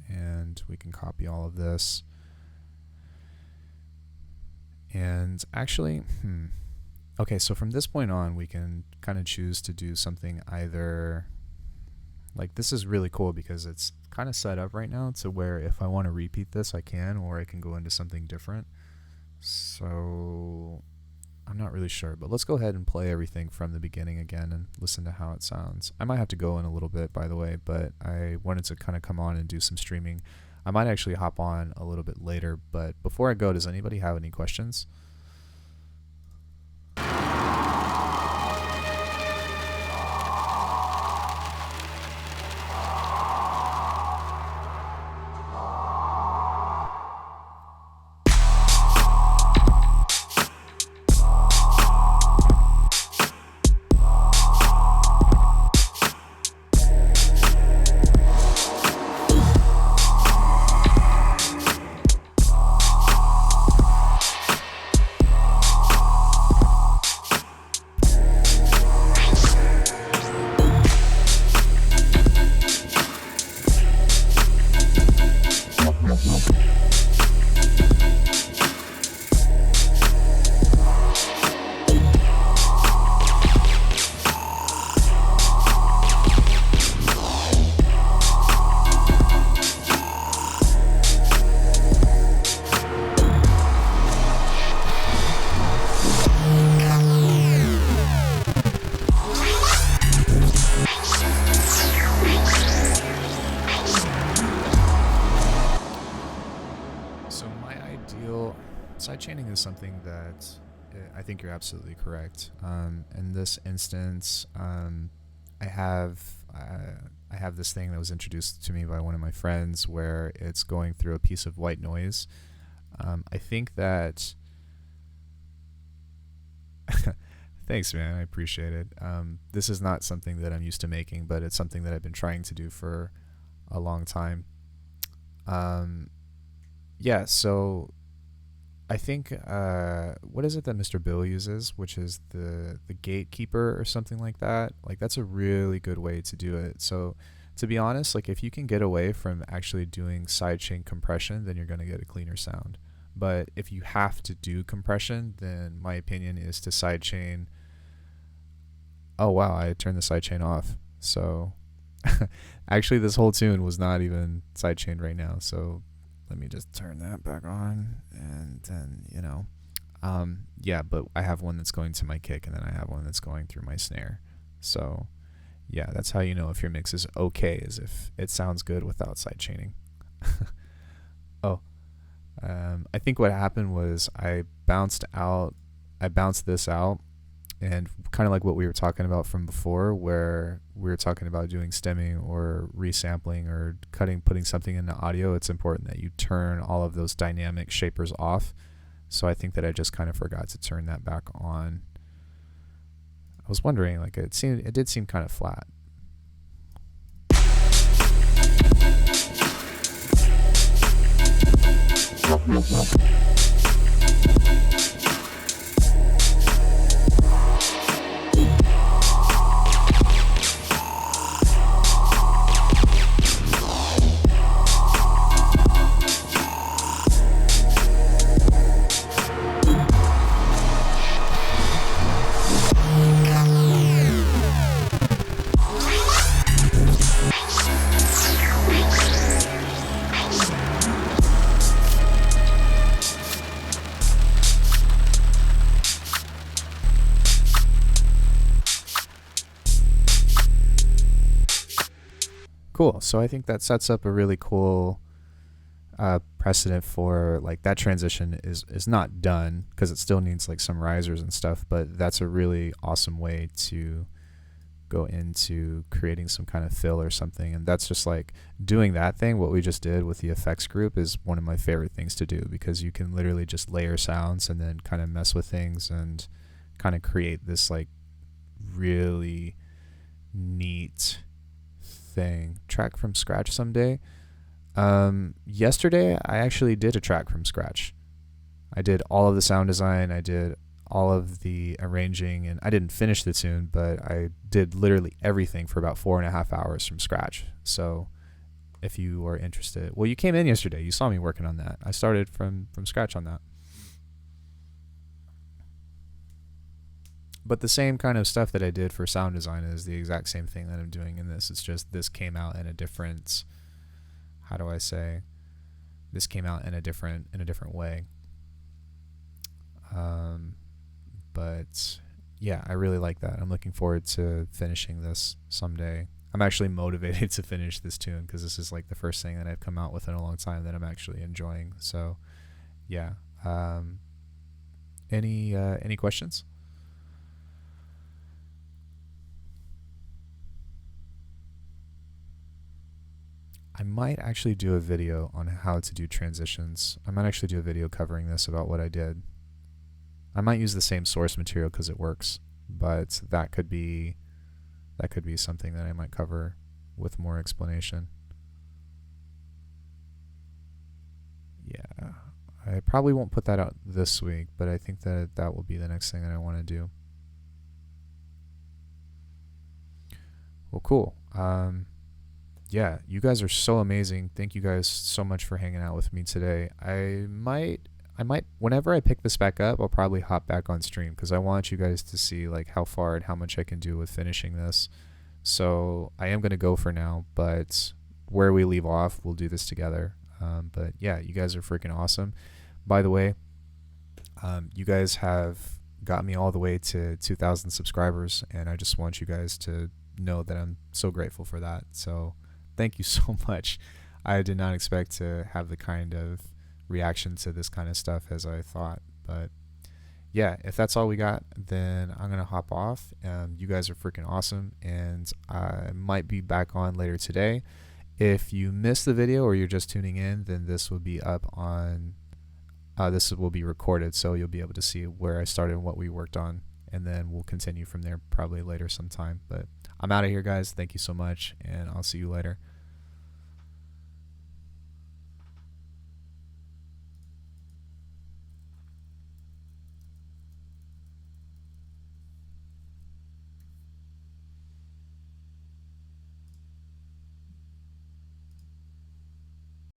and we can copy all of this. And actually, okay, so from this point on, we can kind of choose to do something either, like this is really cool because it's kind of set up right now to where if I want to repeat this, I can, or I can go into something different. So I'm not really sure, but let's go ahead and play everything from the beginning again and listen to how it sounds. I might have to go in a little bit, by the way, but I wanted to kind of come on and do some streaming. I might actually hop on a little bit later, but before I go, does anybody have any questions? Sidechaining is something that I think you're absolutely correct. In this instance, I have this thing that was introduced to me by one of my friends where it's going through a piece of white noise. I think that thanks, man. I appreciate it. This is not something that I'm used to making, but it's something that I've been trying to do for a long time. Yeah, so I think, what is it that Mr. Bill uses, which is the gatekeeper or something like that? Like, that's a really good way to do it. So, to be honest, like, if you can get away from actually doing sidechain compression, then you're going to get a cleaner sound. But if you have to do compression, then my opinion is to sidechain. Oh wow, I turned the sidechain off. So actually this whole tune was not even sidechained right now. So let me just turn that back on, and then, yeah, but I have one that's going to my kick, and then I have one that's going through my snare. So yeah, that's how you know if your mix is okay, is if it sounds good without sidechaining. Oh, I think what happened was I bounced this out, and kind of like what we were talking about from before, where we were talking about doing stemming or resampling or putting something in the audio. It's important that you turn all of those dynamic shapers off. So I think that I just kind of forgot to turn that back on. I was wondering, like, it did seem kind of flat. Cool. So I think that sets up a really cool precedent for, like, that transition is not done because it still needs like some risers and stuff, but that's a really awesome way to go into creating some kind of fill or something. And that's just like doing that thing. What we just did with the effects group is one of my favorite things to do, because you can literally just layer sounds and then kind of mess with things and kind of create this like really neat thing. Track from scratch someday. Yesterday I actually did a track from scratch. I did all of the sound design, I did all of the arranging, and I didn't finish the tune, but I did literally everything for about 4.5 hours from scratch. So if you are interested, well, you came in yesterday, you saw me working on that. I started from scratch on that. But the same kind of stuff that I did for sound design is the exact same thing that I'm doing in this. It's just this came out in a different, how do I say? This came out in a different way. But yeah, I really like that. I'm looking forward to finishing this someday. I'm actually motivated to finish this tune because this is like the first thing that I've come out with in a long time that I'm actually enjoying. So yeah. Any questions? I might actually do a video on how to do transitions. I might actually do a video covering this about what I did. I might use the same source material because it works, but that could be something that I might cover with more explanation. Yeah, I probably won't put that out this week, but I think that will be the next thing that I want to do. Well, cool. Yeah, you guys are so amazing. Thank you guys so much for hanging out with me today. I might, whenever I pick this back up, I'll probably hop back on stream because I want you guys to see like how far and how much I can do with finishing this. So I am going to go for now, but where we leave off, we'll do this together. But yeah, you guys are freaking awesome. By the way, you guys have got me all the way to 2,000 subscribers, and I just want you guys to know that I'm so grateful for that. So thank you so much. I did not expect to have the kind of reaction to this kind of stuff as I thought. But yeah, if that's all we got, then I'm going to hop off. You guys are freaking awesome, and I might be back on later today. If you missed the video or you're just tuning in, then this will be up on, this will be recorded, so you'll be able to see where I started and what we worked on, and then we'll continue from there probably later sometime. But I'm out of here, guys. Thank you so much, and I'll see you later.